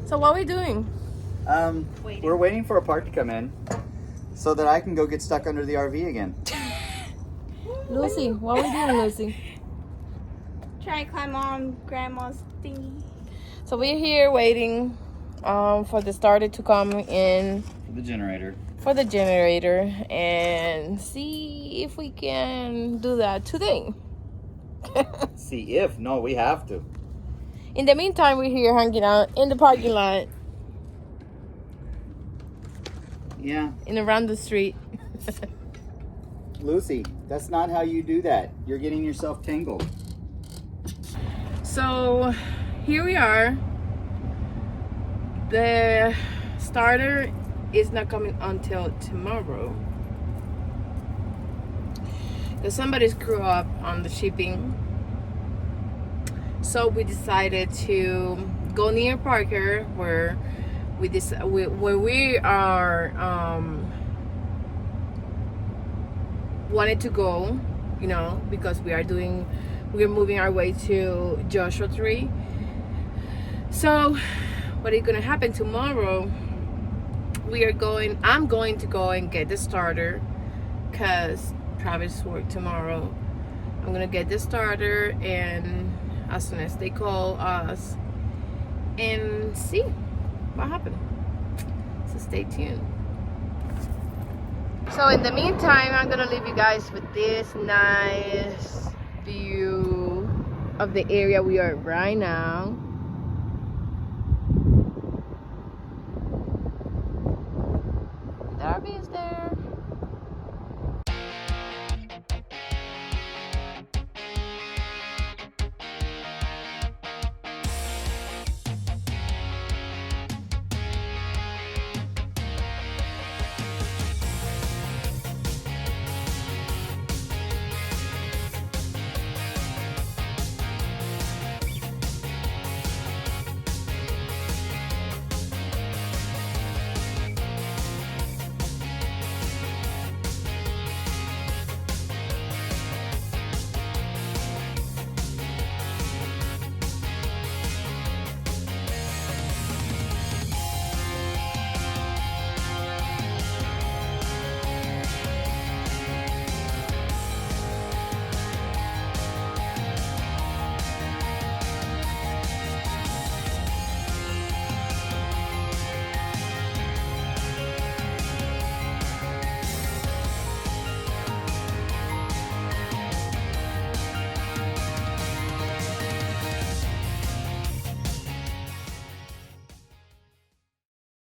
So what are we doing? We're waiting for a part to come in so that I can go get stuck under the RV again. Lucy, what are we doing, Lucy? Try to climb on grandma's thingy. So we're here waiting for the starter to come in. For the generator. For the generator, and see if we can do that today. See if. No, we have to. In the meantime, we're here hanging out in the parking lot. Yeah. And around the street. Lucy, that's not how you do that. You're getting yourself tangled. So here we are. The starter is not coming until tomorrow. Because somebody screwed up on the shipping. So we decided to go near Parker where we are wanted to go, you know, because we're moving our way to Joshua Tree. So what is gonna happen tomorrow? I'm going to go and get the starter because Travis work tomorrow. I'm gonna get the starter, and as soon as they call us and see what happened. So stay tuned. So in the meantime, I'm gonna leave you guys with this nice view of the area we are right now.